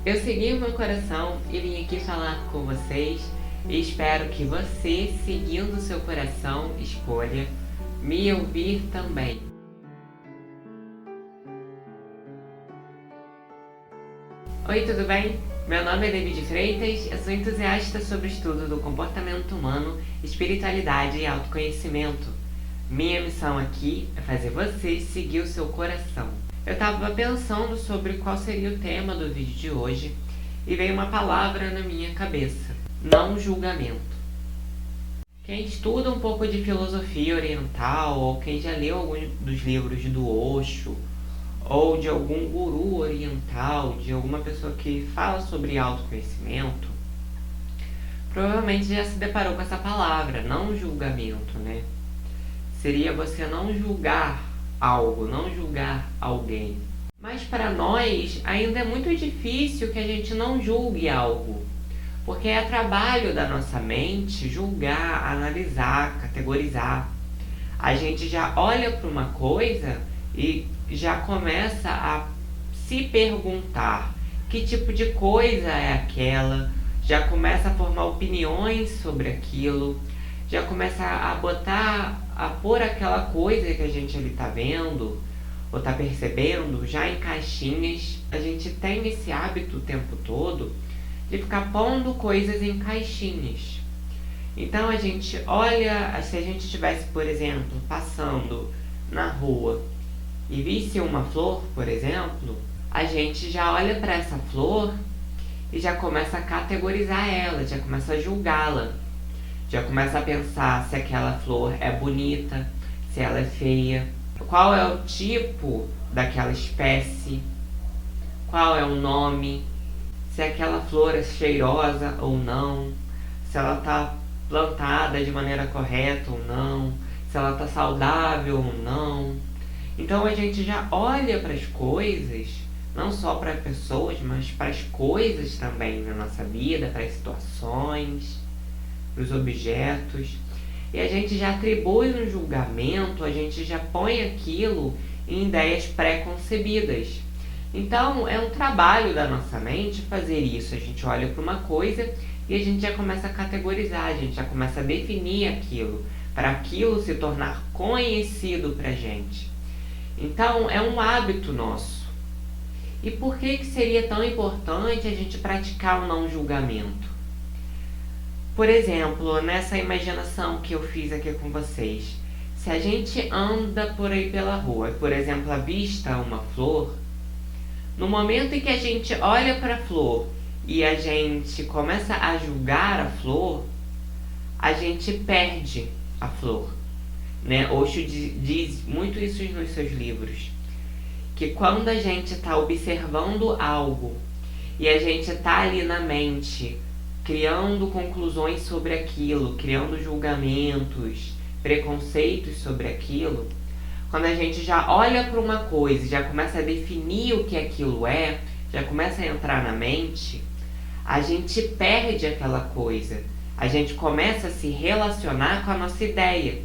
Eu segui o meu coração e vim aqui falar com vocês e espero que você, seguindo o seu coração, escolha me ouvir também. Oi, tudo bem? Meu nome é David Freitas, eu sou entusiasta sobre o estudo do comportamento humano, espiritualidade e autoconhecimento. Minha missão aqui é fazer você seguir o seu coração. Eu estava pensando sobre qual seria o tema do vídeo de hoje e veio uma palavra na minha cabeça: não julgamento. Quem estuda um pouco de filosofia oriental ou quem já leu algum dos livros do Osho ou de algum guru oriental, de alguma pessoa que fala sobre autoconhecimento, provavelmente já se deparou com essa palavra, não julgamento, né? Seria você não julgar algo, não julgar alguém. Mas para nós ainda é muito difícil que a gente não julgue algo, porque é trabalho da nossa mente julgar, analisar, categorizar. A gente já olha para uma coisa e já começa a se perguntar que tipo de coisa é aquela, já começa a formar opiniões sobre aquilo, já começa a pôr aquela coisa que a gente ali tá vendo ou tá percebendo já em caixinhas. A gente tem esse hábito o tempo todo de ficar pondo coisas em caixinhas. Então a gente olha, se a gente estivesse, por exemplo, passando na rua e visse uma flor, por exemplo, a gente já olha para essa flor e já começa a categorizar ela, já começa a julgá-la. Já começa a pensar se aquela flor é bonita, se ela é feia, qual é o tipo daquela espécie, qual é o nome, se aquela flor é cheirosa ou não, se ela está plantada de maneira correta ou não, se ela está saudável ou não. Então a gente já olha para as coisas, não só para pessoas, mas para as coisas também na nossa vida, para as situações, para os objetos, e a gente já atribui um julgamento, a gente já põe aquilo em ideias pré-concebidas. Então é um trabalho da nossa mente fazer isso. A gente olha para uma coisa e a gente já começa a categorizar, a gente já começa a definir aquilo, para aquilo se tornar conhecido para a gente. Então é um hábito nosso. E por que seria tão importante a gente praticar o não julgamento? Por exemplo, nessa imaginação que eu fiz aqui com vocês, se a gente anda por aí pela rua e, por exemplo, avista uma flor, no momento em que a gente olha para a flor e a gente começa a julgar a flor, a gente perde a flor, né? Osho diz muito isso nos seus livros, que quando a gente está observando algo e a gente está ali na mente criando conclusões sobre aquilo, criando julgamentos, preconceitos sobre aquilo, quando a gente já olha para uma coisa e já começa a definir o que aquilo é, já começa a entrar na mente, a gente perde aquela coisa, a gente começa a se relacionar com a nossa ideia.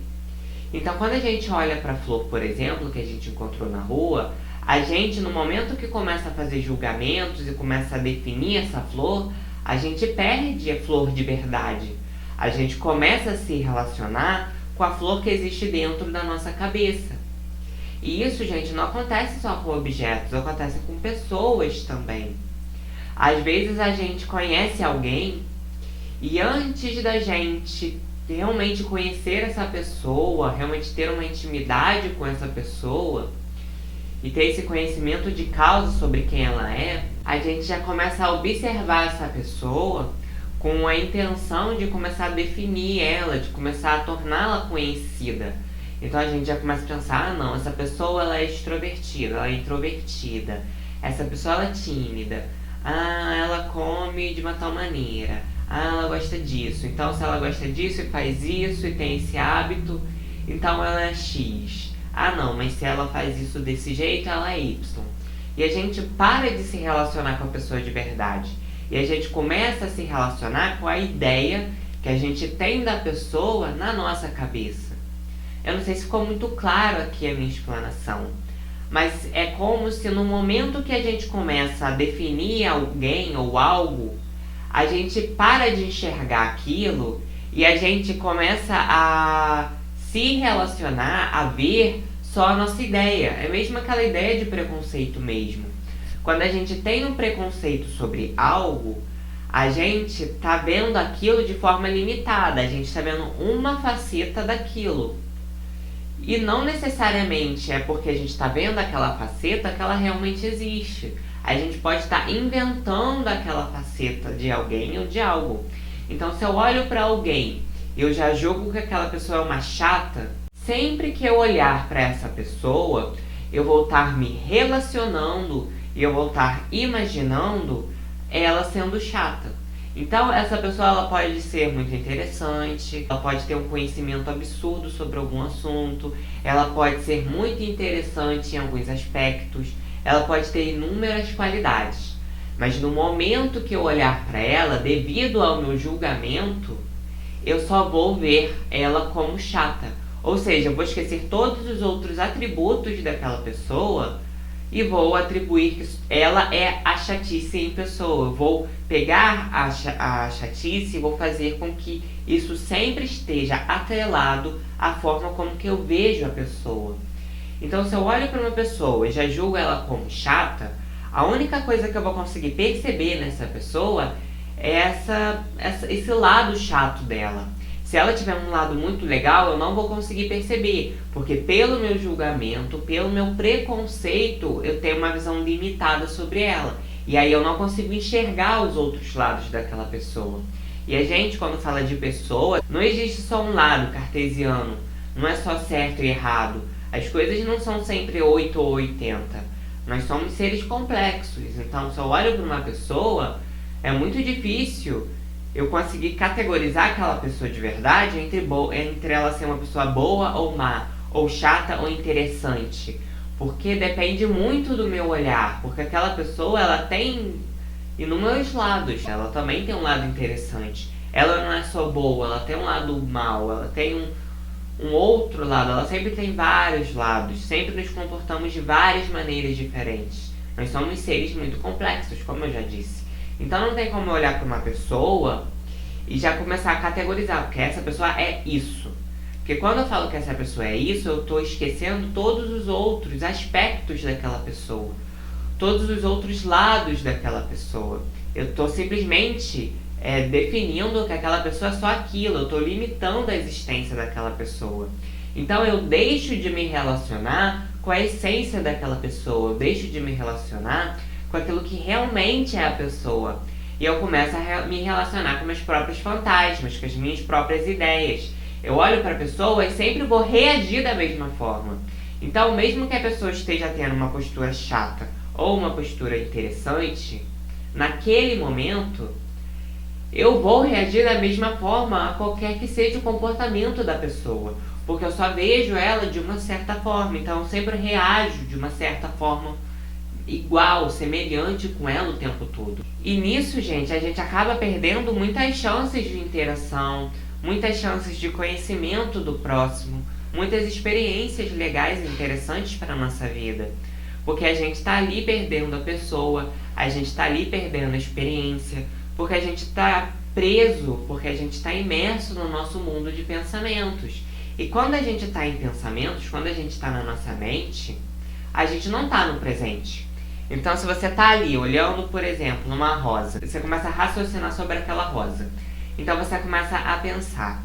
Então quando a gente olha para a flor, por exemplo, que a gente encontrou na rua, a gente, no momento que começa a fazer julgamentos e começa a definir essa flor, a gente perde a flor de verdade. A gente começa a se relacionar com a flor que existe dentro da nossa cabeça. E isso, gente, não acontece só com objetos, acontece com pessoas também. Às vezes a gente conhece alguém e antes da gente realmente conhecer essa pessoa, realmente ter uma intimidade com essa pessoa e ter esse conhecimento de causa sobre quem ela é, a gente já começa a observar essa pessoa com a intenção de começar a definir ela, de começar a torná-la conhecida. Então a gente já começa a pensar, não, essa pessoa ela é extrovertida, ela é introvertida, essa pessoa ela é tímida, ela come de uma tal maneira, ela gosta disso, então se ela gosta disso e faz isso e tem esse hábito, então ela é X. Não, mas se ela faz isso desse jeito, ela é Y. E a gente para de se relacionar com a pessoa de verdade. E a gente começa a se relacionar com a ideia que a gente tem da pessoa na nossa cabeça. Eu não sei se ficou muito claro aqui a minha explanação. mas é como se no momento que a gente começa a definir alguém ou algo, a gente para de enxergar aquilo e a gente começa a se relacionar, a ver só a nossa ideia. É mesmo aquela ideia de preconceito mesmo. Quando a gente tem um preconceito sobre algo, a gente tá vendo aquilo de forma limitada, a gente tá vendo uma faceta daquilo. E não necessariamente é porque a gente está vendo aquela faceta que ela realmente existe. A gente pode estar inventando aquela faceta de alguém ou de algo. Então, se eu olho para alguém e eu já julgo que aquela pessoa é uma chata, sempre que eu olhar para essa pessoa, eu vou estar me relacionando e eu vou estar imaginando ela sendo chata. Então, essa pessoa ela pode ser muito interessante, ela pode ter um conhecimento absurdo sobre algum assunto, ela pode ser muito interessante em alguns aspectos, ela pode ter inúmeras qualidades. Mas no momento que eu olhar para ela, devido ao meu julgamento, eu só vou ver ela como chata. Ou seja, eu vou esquecer todos os outros atributos daquela pessoa e vou atribuir que ela é a chatice em pessoa. Eu vou pegar a chatice e vou fazer com que isso sempre esteja atrelado à forma como que eu vejo a pessoa. Então, se eu olho para uma pessoa e já julgo ela como chata, a única coisa que eu vou conseguir perceber nessa pessoa é esse lado chato dela. Se ela tiver um lado muito legal, eu não vou conseguir perceber, porque pelo meu julgamento, pelo meu preconceito, eu tenho uma visão limitada sobre ela. E aí eu não consigo enxergar os outros lados daquela pessoa. E a gente, quando fala de pessoa, não existe só um lado cartesiano, não é só certo e errado. As coisas não são sempre 8 ou 80. Nós somos seres complexos. Então, se eu olho para uma pessoa, é muito difícil eu conseguir categorizar aquela pessoa de verdade entre ela ser uma pessoa boa ou má, ou chata ou interessante. Porque depende muito do meu olhar, porque aquela pessoa ela tem inúmeros lados, ela também tem um lado interessante. Ela não é só boa, ela tem um lado mau, ela tem um outro lado, ela sempre tem vários lados, sempre nos comportamos de várias maneiras diferentes. Nós somos seres muito complexos, como eu já disse. Então não tem como eu olhar para uma pessoa e já começar a categorizar, porque essa pessoa é isso. Porque quando eu falo que essa pessoa é isso, eu estou esquecendo todos os outros aspectos daquela pessoa, todos os outros lados daquela pessoa. Eu estou simplesmente definindo que aquela pessoa é só aquilo, eu estou limitando a existência daquela pessoa. Então eu deixo de me relacionar com a essência daquela pessoa, eu deixo de me relacionar com aquilo que realmente é a pessoa. E eu começo a me relacionar com meus próprios fantasmas, com as minhas próprias ideias. Eu olho para a pessoa e sempre vou reagir da mesma forma. Então, mesmo que a pessoa esteja tendo uma postura chata ou uma postura interessante, naquele momento, eu vou reagir da mesma forma a qualquer que seja o comportamento da pessoa. Porque eu só vejo ela de uma certa forma. Então, eu sempre reajo de uma certa forma igual, semelhante com ela o tempo todo. E nisso, gente, a gente acaba perdendo muitas chances de interação, muitas chances de conhecimento do próximo, muitas experiências legais e interessantes para a nossa vida. Porque a gente está ali perdendo a pessoa, a gente está ali perdendo a experiência, porque a gente está preso, porque a gente está imerso no nosso mundo de pensamentos. E quando a gente está em pensamentos, quando a gente está na nossa mente, a gente não está no presente. Então, se você está ali olhando, por exemplo, numa rosa, você começa a raciocinar sobre aquela rosa. Então, você começa a pensar,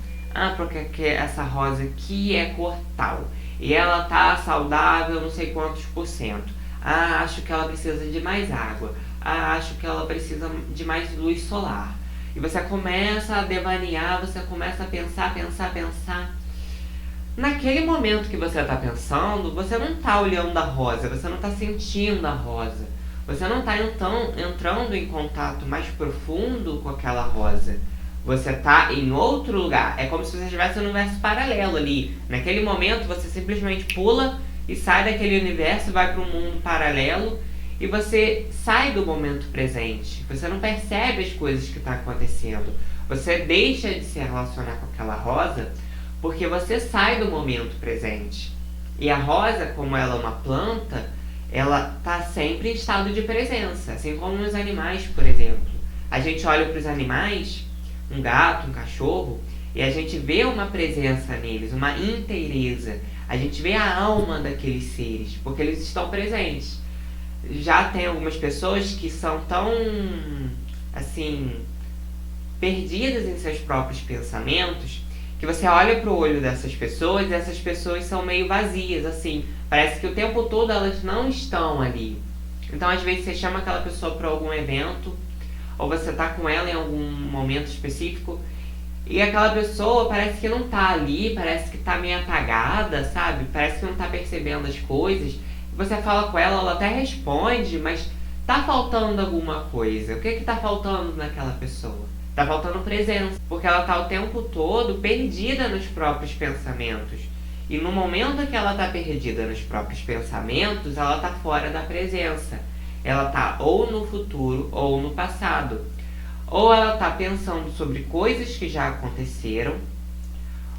porque essa rosa aqui é cor tal, e ela tá saudável não sei quantos %. Acho que ela precisa de mais água. Acho que ela precisa de mais luz solar. E você começa a devanear, você começa a pensar. Naquele momento que você está pensando, você não está olhando a rosa, você não está sentindo a rosa. Você não está entrando em contato mais profundo com aquela rosa. Você está em outro lugar. É como se você estivesse no universo paralelo ali. Naquele momento, você simplesmente pula e sai daquele universo, vai para um mundo paralelo e você sai do momento presente. Você não percebe as coisas que estão acontecendo. Você deixa de se relacionar com aquela rosa porque você sai do momento presente. E a rosa, como ela é uma planta, ela está sempre em estado de presença, assim como os animais, por exemplo. A gente olha para os animais, um gato, um cachorro, e a gente vê uma presença neles, uma inteireza. A gente vê a alma daqueles seres, porque eles estão presentes. Já tem algumas pessoas que são tão, assim, perdidas em seus próprios pensamentos, que você olha pro olho dessas pessoas e essas pessoas são meio vazias, assim. Parece que o tempo todo elas não estão ali. Então, às vezes, você chama aquela pessoa para algum evento, ou você tá com ela em algum momento específico, e aquela pessoa parece que não tá ali, parece que tá meio apagada, sabe? Parece que não tá percebendo as coisas. Você fala com ela, ela até responde, mas tá faltando alguma coisa. O que que tá faltando naquela pessoa? Tá faltando presença, porque ela tá o tempo todo perdida nos próprios pensamentos. E no momento que ela tá perdida nos próprios pensamentos, ela tá fora da presença. Ela tá ou no futuro ou no passado. Ou ela tá pensando sobre coisas que já aconteceram,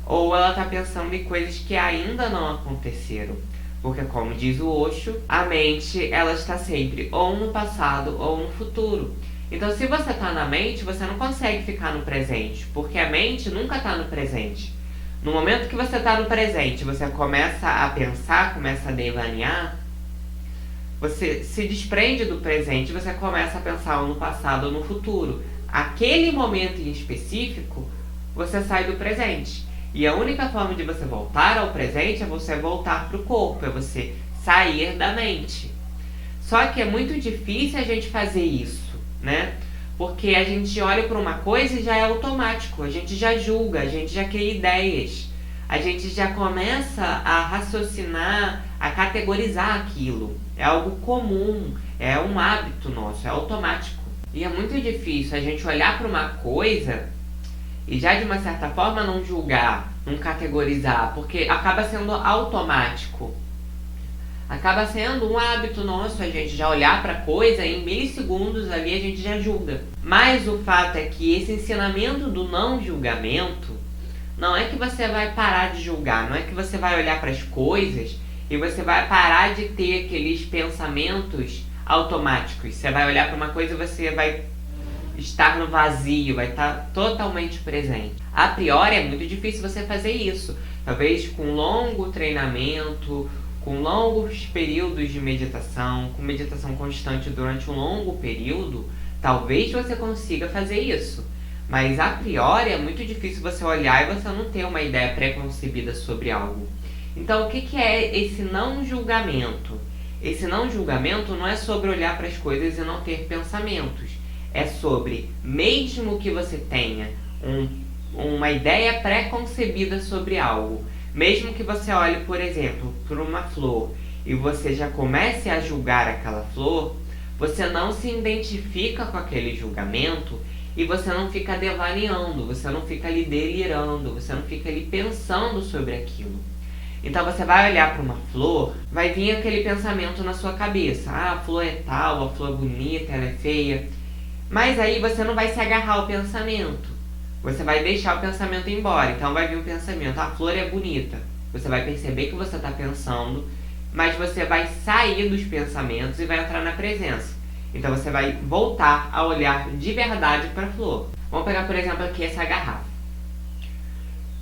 ou ela tá pensando em coisas que ainda não aconteceram. Porque, como diz o Osho, a mente ela está sempre ou no passado ou no futuro. Então, se você está na mente, você não consegue ficar no presente, porque a mente nunca está no presente. No momento que você está no presente, você começa a pensar, começa a devanear, você se desprende do presente, você começa a pensar ou no passado ou no futuro. Aquele momento em específico, você sai do presente. E a única forma de você voltar ao presente é você voltar para o corpo, é você sair da mente. Só que é muito difícil a gente fazer isso, né? Porque a gente olha para uma coisa e já é automático, a gente já julga, a gente já cria ideias, a gente já começa a raciocinar, a categorizar aquilo. É algo comum, é um hábito nosso, é automático. E é muito difícil a gente olhar para uma coisa e já de uma certa forma não julgar, não categorizar, porque acaba sendo automático. Acaba sendo um hábito nosso a gente já olhar para a coisa e em milissegundos ali a gente já julga. Mas o fato é que esse ensinamento do não julgamento não é que você vai parar de julgar, não é que você vai olhar para as coisas e você vai parar de ter aqueles pensamentos automáticos. Você vai olhar para uma coisa e você vai estar no vazio, vai estar totalmente presente. A priori é muito difícil você fazer isso. Talvez com longo treinamento, com longos períodos de meditação, com meditação constante durante um longo período, talvez você consiga fazer isso. Mas a priori é muito difícil você olhar e você não ter uma ideia pré-concebida sobre algo. Então, o que é esse não julgamento? Esse não julgamento não é sobre olhar para as coisas e não ter pensamentos. É sobre, mesmo que você tenha uma ideia pré-concebida sobre algo, mesmo que você olhe, por exemplo, para uma flor e você já comece a julgar aquela flor, você não se identifica com aquele julgamento e você não fica devaneando, você não fica ali delirando, você não fica ali pensando sobre aquilo. Então você vai olhar para uma flor, vai vir aquele pensamento na sua cabeça. Ah, a flor é tal, a flor é bonita, ela é feia. Mas aí você não vai se agarrar ao pensamento. Você vai deixar o pensamento embora. Então vai vir um pensamento, a flor é bonita. Você vai perceber que você está pensando, mas você vai sair dos pensamentos e vai entrar na presença. Então você vai voltar a olhar de verdade para a flor. Vamos pegar, por exemplo, aqui essa garrafa.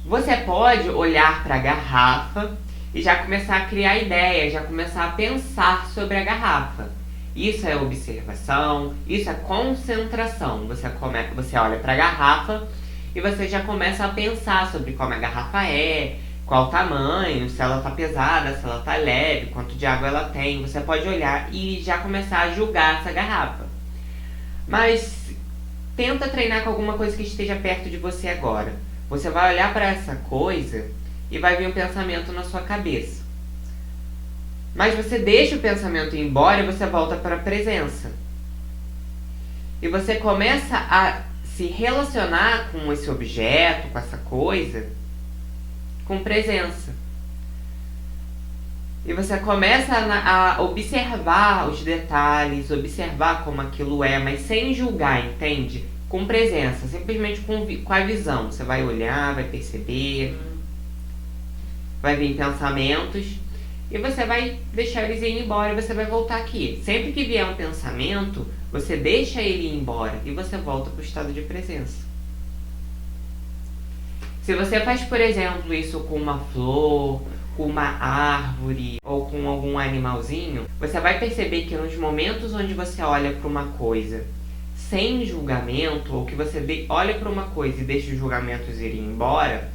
Você pode olhar para a garrafa e já começar a criar ideias, já começar a pensar sobre a garrafa. Isso é observação, isso é concentração. Você olha para a garrafa e você já começa a pensar sobre como a garrafa é, qual o tamanho, se ela está pesada, se ela está leve, quanto de água ela tem. Você pode olhar e já começar a julgar essa garrafa. Mas tenta treinar com alguma coisa que esteja perto de você agora. Você vai olhar para essa coisa e vai vir um pensamento na sua cabeça. Mas você deixa o pensamento ir embora e você volta para a presença. E você começa a se relacionar com esse objeto, com essa coisa, com presença. E você começa a observar os detalhes, observar como aquilo é, mas sem julgar, entende? Com presença, simplesmente com a visão. Você vai olhar, vai perceber, vai vir pensamentos, e você vai deixar eles irem embora e você vai voltar aqui. Sempre que vier um pensamento, você deixa ele ir embora e você volta para o estado de presença. Se você faz, por exemplo, isso com uma flor, com uma árvore ou com algum animalzinho, você vai perceber que nos momentos onde você olha para uma coisa sem julgamento, ou que você olha para uma coisa e deixa os julgamentos irem embora,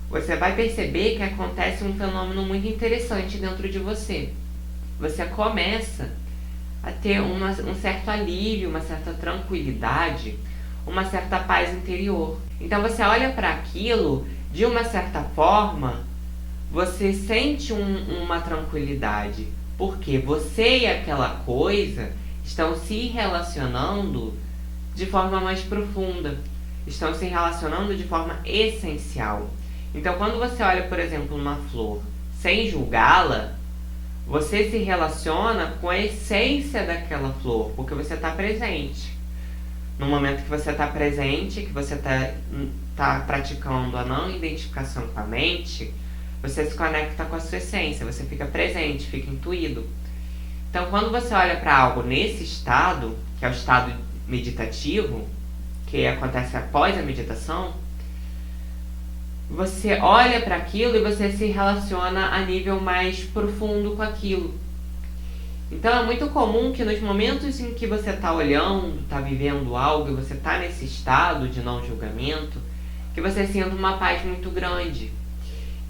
você vai perceber que acontece um fenômeno muito interessante dentro de você. Você começa a ter um certo alívio, uma certa tranquilidade, uma certa paz interior. Então você olha para aquilo, de uma certa forma, você sente uma tranquilidade, porque você e aquela coisa estão se relacionando de forma mais profunda, estão se relacionando de forma essencial. Então quando você olha, por exemplo, uma flor sem julgá-la, você se relaciona com a essência daquela flor, porque você está presente. No momento que você está presente, que você está praticando a não identificação com a mente, você se conecta com a sua essência, você fica presente, fica intuído. Então, quando você olha para algo nesse estado, que é o estado meditativo, que acontece após a meditação, você olha para aquilo e você se relaciona a nível mais profundo com aquilo. Então é muito comum que nos momentos em que você está olhando, está vivendo algo e você está nesse estado de não julgamento, que você sinta uma paz muito grande.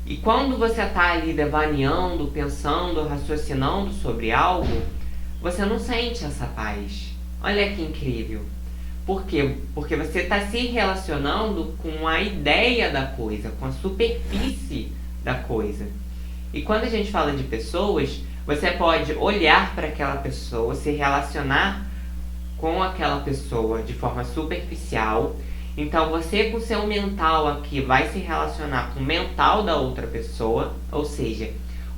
E quando você está ali devaneando, pensando, raciocinando sobre algo, você não sente essa paz. Olha que incrível. Por quê? Porque você está se relacionando com a ideia da coisa, com a superfície da coisa. E quando a gente fala de pessoas, você pode olhar para aquela pessoa, se relacionar com aquela pessoa de forma superficial. Então você, com o seu mental aqui, vai se relacionar com o mental da outra pessoa, ou seja,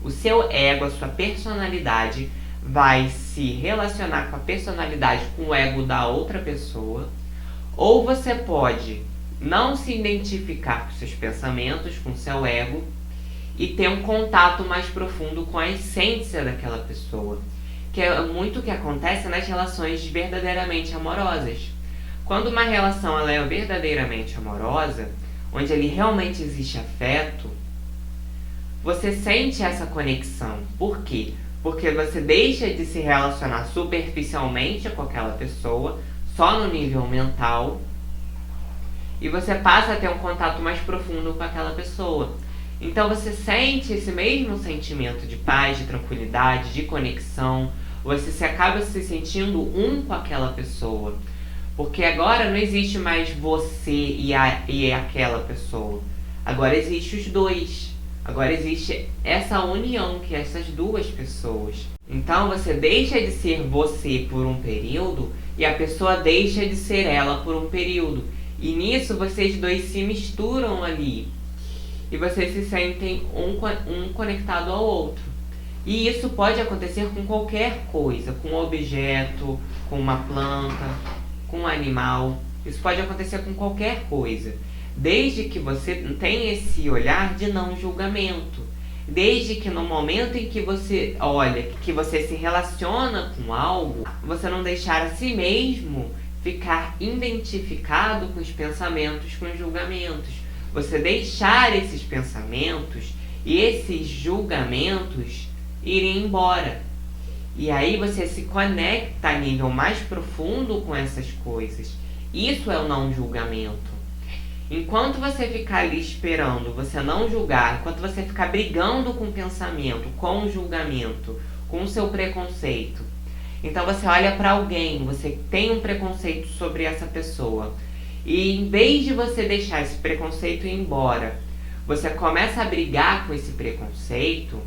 o seu ego, a sua personalidade vai se relacionar com a personalidade, com o ego da outra pessoa. Ou você pode não se identificar com seus pensamentos, com o seu ego, e ter um contato mais profundo com a essência daquela pessoa, que é muito o que acontece nas relações verdadeiramente amorosas. Quando uma relação ela é verdadeiramente amorosa, onde ali realmente existe afeto, você sente essa conexão. Por quê? Porque você deixa de se relacionar superficialmente com aquela pessoa, só no nível mental, e você passa a ter um contato mais profundo com aquela pessoa. Então você sente esse mesmo sentimento de paz, de tranquilidade, de conexão, você acaba se sentindo um com aquela pessoa. Porque agora não existe mais você e aquela pessoa. Agora existe os dois. Agora existe essa união, que é essas duas pessoas. Então você deixa de ser você por um período e a pessoa deixa de ser ela por um período. E nisso vocês dois se misturam ali. E vocês se sentem um conectado ao outro. E isso pode acontecer com qualquer coisa, com um objeto, com uma planta, com um animal. Isso pode acontecer com qualquer coisa. Desde que você tenha esse olhar de não julgamento. Desde que no momento em que você olha, que você se relaciona com algo, você não deixar a si mesmo ficar identificado com os pensamentos, com os julgamentos. Você deixar esses pensamentos e esses julgamentos irem embora. E aí você se conecta a nível mais profundo com essas coisas. Isso é o não julgamento. Enquanto você ficar ali esperando, você não julgar, enquanto você ficar brigando com o pensamento, com o julgamento, com o seu preconceito, então você olha para alguém, você tem um preconceito sobre essa pessoa, e em vez de você deixar esse preconceito ir embora, você começa a brigar com esse preconceito,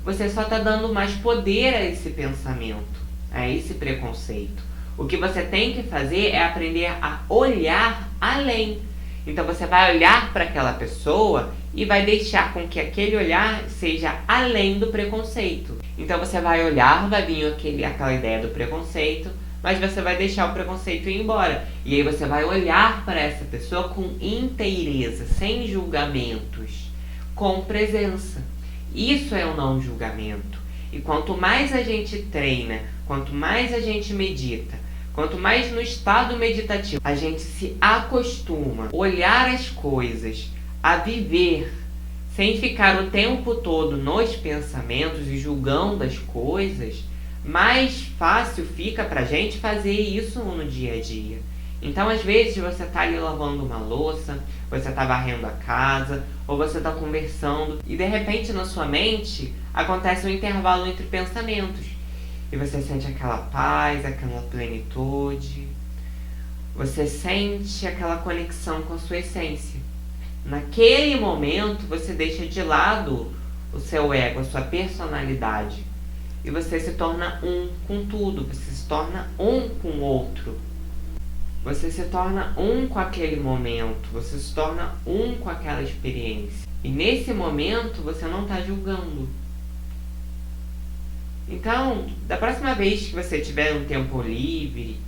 você só está dando mais poder a esse pensamento, a esse preconceito. O que você tem que fazer é aprender a olhar além. Então você vai olhar para aquela pessoa e vai deixar com que aquele olhar seja além do preconceito. Então você vai olhar, vai vir aquela ideia do preconceito, mas você vai deixar o preconceito ir embora. E aí você vai olhar para essa pessoa com inteireza, sem julgamentos, com presença. Isso é o não julgamento. E quanto mais a gente treina, quanto mais a gente medita, quanto mais no estado meditativo a gente se acostuma a olhar as coisas, a viver, sem ficar o tempo todo nos pensamentos e julgando as coisas, mais fácil fica pra gente fazer isso no dia a dia. Então, às vezes, você tá ali lavando uma louça, você tá varrendo a casa, ou você tá conversando, e de repente na sua mente acontece um intervalo entre pensamentos. E você sente aquela paz, aquela plenitude. Você sente aquela conexão com a sua essência. Naquele momento, você deixa de lado o seu ego, a sua personalidade. E você se torna um com tudo, você se torna um com o outro. Você se torna um com aquele momento, você se torna um com aquela experiência. E nesse momento, você não está julgando. Então, da próxima vez que você tiver um tempo livre,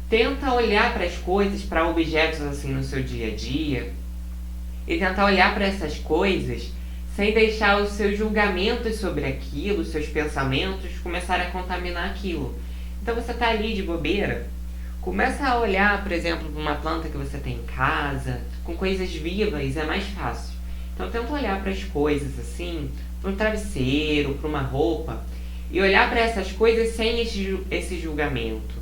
tenta olhar para as coisas, para objetos assim no seu dia a dia, e tentar olhar para essas coisas sem deixar os seus julgamentos sobre aquilo, os seus pensamentos começarem a contaminar aquilo. Então você está ali de bobeira, começa a olhar, por exemplo, para uma planta que você tem em casa, com coisas vivas, é mais fácil. Então tenta olhar para as coisas assim, para um travesseiro, para uma roupa, e olhar para essas coisas sem esse julgamento.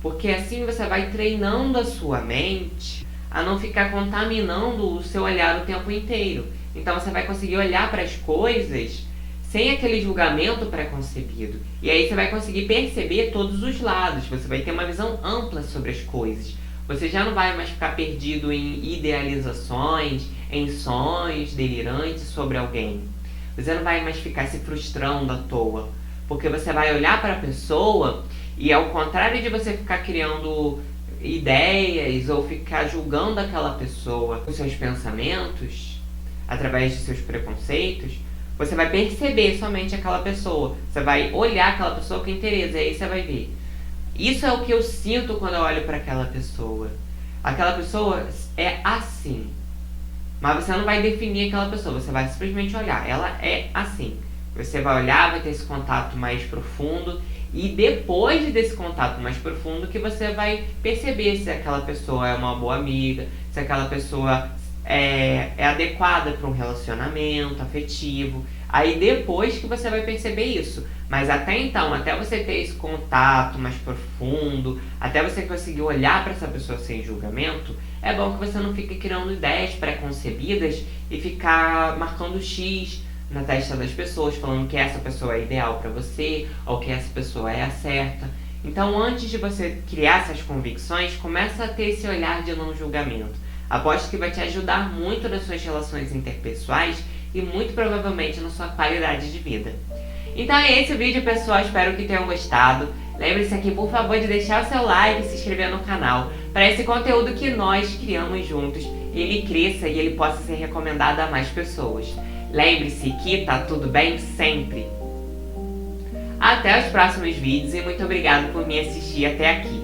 Porque assim você vai treinando a sua mente a não ficar contaminando o seu olhar o tempo inteiro. Então você vai conseguir olhar para as coisas sem aquele julgamento preconcebido. E aí você vai conseguir perceber todos os lados. Você vai ter uma visão ampla sobre as coisas. Você já não vai mais ficar perdido em idealizações, em sonhos delirantes sobre alguém. Você não vai mais ficar se frustrando à toa. Porque você vai olhar para a pessoa e, ao contrário de você ficar criando ideias ou ficar julgando aquela pessoa com seus pensamentos, através de seus preconceitos, você vai perceber somente aquela pessoa. Você vai olhar aquela pessoa com interesse, e aí você vai ver. Isso é o que eu sinto quando eu olho para aquela pessoa. Aquela pessoa é assim. Mas você não vai definir aquela pessoa, você vai simplesmente olhar. Ela é assim. Você vai olhar, vai ter esse contato mais profundo. E depois desse contato mais profundo que você vai perceber se aquela pessoa é uma boa amiga, se aquela pessoa é adequada para um relacionamento afetivo. Aí depois que você vai perceber isso. Mas até então, até você ter esse contato mais profundo, até você conseguir olhar para essa pessoa sem julgamento, é bom que você não fique criando ideias pré-concebidas e ficar marcando X na testa das pessoas, falando que essa pessoa é ideal para você, ou que essa pessoa é a certa. Então, antes de você criar essas convicções, começa a ter esse olhar de não julgamento. Aposto que vai te ajudar muito nas suas relações interpessoais e muito provavelmente na sua qualidade de vida. Então é esse o vídeo, pessoal, espero que tenham gostado. Lembre-se aqui, por favor, de deixar o seu like e se inscrever no canal, para esse conteúdo que nós criamos juntos, ele cresça e ele possa ser recomendado a mais pessoas. Lembre-se que tá tudo bem sempre. Até os próximos vídeos e muito obrigado por me assistir até aqui.